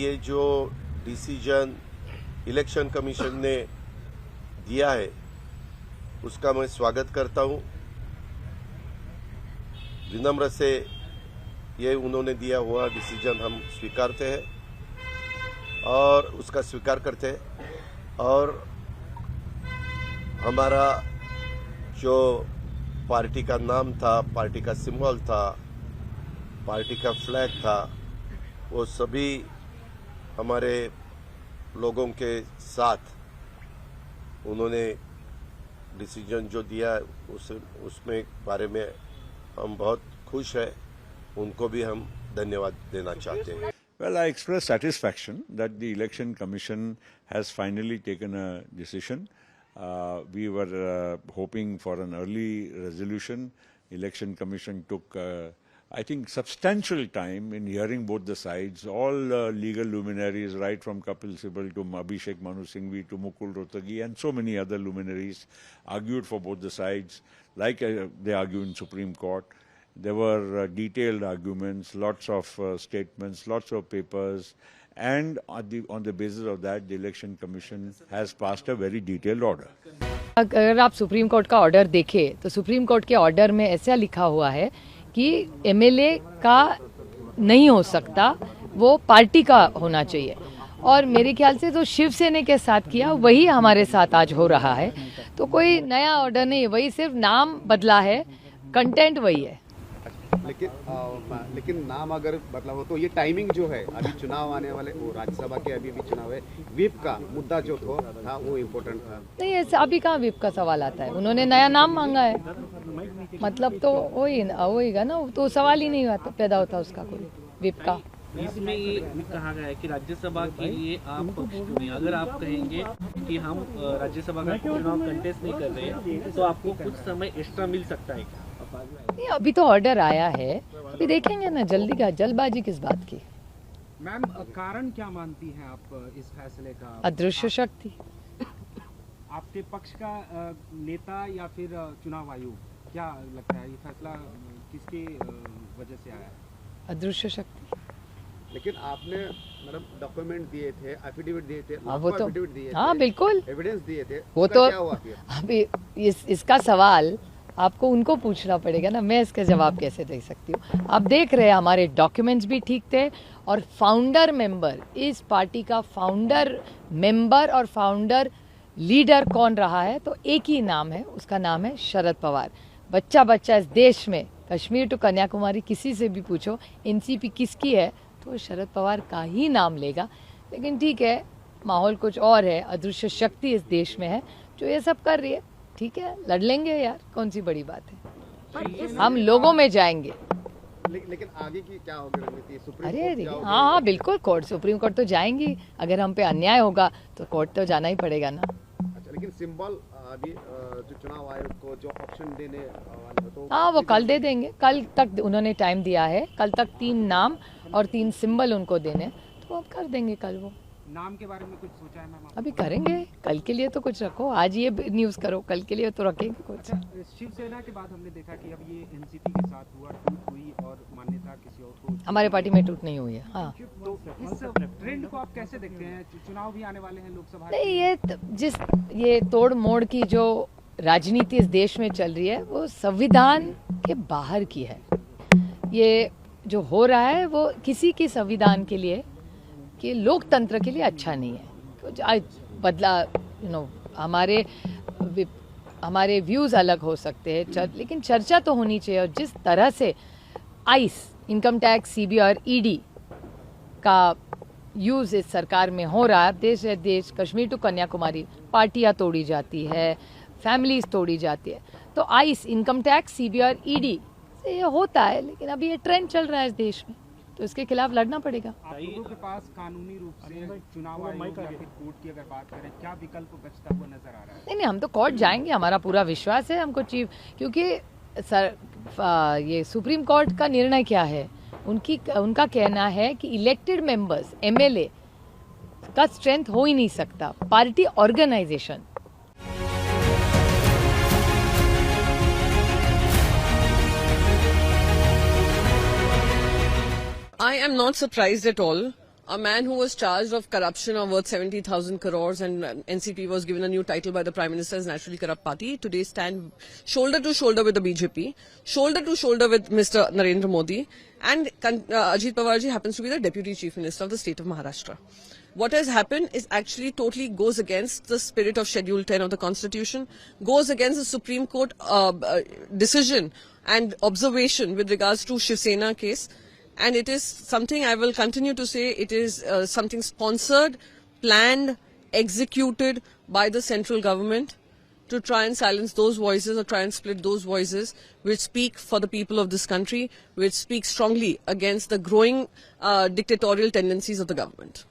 ये जो decision election commission ने दिया है उसका मैं स्वागत करता हूं। विनम्र से ये उन्होंने दिया हुआ डिसीजन हम स्वीकारते हैं और उसका स्वीकार करते हैं। और हमारा जो पार्टी का नाम था, पार्टी का सिंबल था, पार्टी का फ्लैग था, वो सभी हमारे लोगों के साथ उन्होंने डिसीजन जो दिया उसमें बारे में हम बहुत खुश हैं। उनको भी हम धन्यवाद देना चाहते हैं। Well, I express satisfaction that the Election Commission has finally taken a decision. We were hoping for an early resolution. Election Commission took, I think, substantial time in hearing both the sides. All legal luminaries, right from Kapil Sibal to Abhishek Manu Singhvi to Mukul Rohtagi and so many other luminaries, argued for both the sides, like they argue in Supreme Court. There were detailed arguments, lots of statements, lots of papers, and on the basis of that, the Election Commission has passed a very detailed order. अगर आप supreme court का order देखें तो supreme court के order में ऐसा लिखा हुआ है कि एमएलए का नहीं हो सकता, वो पार्टी का होना चाहिए। और मेरे ख्याल से जो शिवसेना के साथ किया वही हमारे साथ आज हो रहा है। तो कोई नया ऑर्डर नहीं है, वही सिर्फ नाम बदला है, कंटेंट वही है। लेकिन नाम अगर बदला हो तो ये टाइमिंग जो है, अभी चुनाव आने वाले, वो राज्यसभा के अभी भी चुनाव है, व्हिप का मुद्दा जो था वो इम्पोर्टेंट था। नहीं, ऐसा अभी कहाँ व्हिप का सवाल आता है? उन्होंने नया नाम मांगा है, मतलब तो वहीगा ना, तो सवाल ही नहीं आता, पैदा होता उसका कोई व्हिप का। इसमें ये कहा गया है कि राज्यसभा के लिए आप पक्ष चुने। अगर आप कहेंगे कि हम राज्यसभा का चुनाव कंटेस्ट नहीं कर रहे तो आपको कुछ समय एक्स्ट्रा मिल सकता है क्या? नहीं, अभी तो ऑर्डर आया है, अभी देखेंगे ना, जल्दबाजी किस बात की। मैम, कारण क्या मानती हैं आप इस फैसले का? अदृश्य शक्ति। आपके पक्ष का नेता या फिर चुनाव आयोग, क्या लगता है ये फैसला किसकी वजह से आया है? अदृश्य शक्ति। लेकिन आपने मतलब डॉक्यूमेंट दिए थे, एफिडेविट दिए थे, वो तो एफिडेविट दिए थे, हाँ बिल्कुल एविडेंस दिए थे, वो तो क्या हुआ फिर? अभी इसका सवाल आपको उनको पूछना पड़ेगा ना, मैं इसका जवाब कैसे दे सकती हूँ? आप देख रहे हैं हमारे डॉक्यूमेंट्स भी ठीक थे, और फाउंडर मेंबर, इस पार्टी का फाउंडर मेंबर और फाउंडर लीडर कौन रहा है, तो एक ही नाम है, उसका नाम है शरद पवार। बच्चा इस देश में, कश्मीर टू कन्याकुमारी, किसी से भी पूछो एनसीपी किसकी है तो शरद पवार का ही नाम लेगा। लेकिन ठीक है, माहौल कुछ और है, अदृश्य शक्ति इस देश में है जो ये सब कर रही है। ठीक है, लड़ लेंगे यार, कौन सी बड़ी बात है, हम लोगों में जाएंगे। लेकिन आगे की क्या होगी रणनीति? सुप्रीम अरे कोर्ट हाँ बिल्कुल, सुप्रीम कोर्ट तो जाएंगी। अगर हम पे अन्याय होगा तो कोर्ट तो जाना ही पड़ेगा ना। अच्छा, लेकिन सिंबल अभी जो चुनाव आयोग को जो ऑप्शन देने वाले तो हाँ, वो कल दे देंगे। कल तक उन्होंने टाइम दिया है, कल तक 3 नाम और 3 सिंबल उनको देने, तो अब कर देंगे कल। वो नाम के बारे में कुछ सोचा है मैम? अभी करेंगे, कल के लिए तो कुछ रखो, आज ये न्यूज़ करो, कल के लिए तो रखेंगे कुछ। अच्छा, शिवसेना के बाद हमने देखा कि अब ये एनसीपी के साथ हुआ, टूट हुई और मान्यता किसी और को। हमारे पार्टी में टूट नहीं हुई है। हाँ, तो इस ट्रेंड को आप कैसे देखते हैं? चुनाव भी आने वाले हैं लोकसभा के। नहीं, ये तोड़ मोड़ की जो राजनीति इस देश में चल रही है वो संविधान के बाहर की है। ये जो हो रहा है वो किसी की संविधान के लिए, कि लोकतंत्र के लिए अच्छा नहीं है। बदला हमारे व्यूज़ अलग हो सकते हैं, लेकिन चर्चा तो होनी चाहिए। और जिस तरह से आइस, इनकम टैक्स, सीबीआई और ईडी का यूज़ इस सरकार में हो रहा है, देश कश्मीर टू कन्याकुमारी पार्टियां तोड़ी जाती है, फैमिलीज तोड़ी जाती है, तो आइस, इनकम टैक्स, सीबीआई और ईडी से ये होता है। लेकिन अभी ये ट्रेंड चल रहा है इस देश में, तो इसके खिलाफ लड़ना पड़ेगा। आप लोगों के पास कानूनी रूप से चुनाव आयोग या फिर कोर्ट की अगर बात करें, क्या विकल्प बचता हुआ नजर आ रहा है? नहीं, हम तो कोर्ट जाएंगे, हमारा पूरा विश्वास है हमको क्योंकि ये सुप्रीम कोर्ट का निर्णय क्या है, उनका कहना है कि इलेक्टेड मेंबर्स, एमएलए का स्ट्रेंथ हो ही नहीं सकता, party organisation. I am not surprised at all. a man who was charged of corruption of worth 70,000 crores, and NCP was given a new title by the Prime Minister's Naturally Corrupt Party, today stand shoulder to shoulder with the BJP, shoulder to shoulder with Mr. Narendra Modi, and Ajit Pawarji happens to be the Deputy Chief Minister of the state of Maharashtra. What has happened is actually totally goes against the spirit of Schedule 10 of the Constitution, goes against the Supreme Court decision and observation with regards to Shiv Sena case. And it is something I will continue to say, it is something sponsored, planned, executed by the central government to try and silence those voices or try and split those voices which speak for the people of this country, which speak strongly against the growing dictatorial tendencies of the government.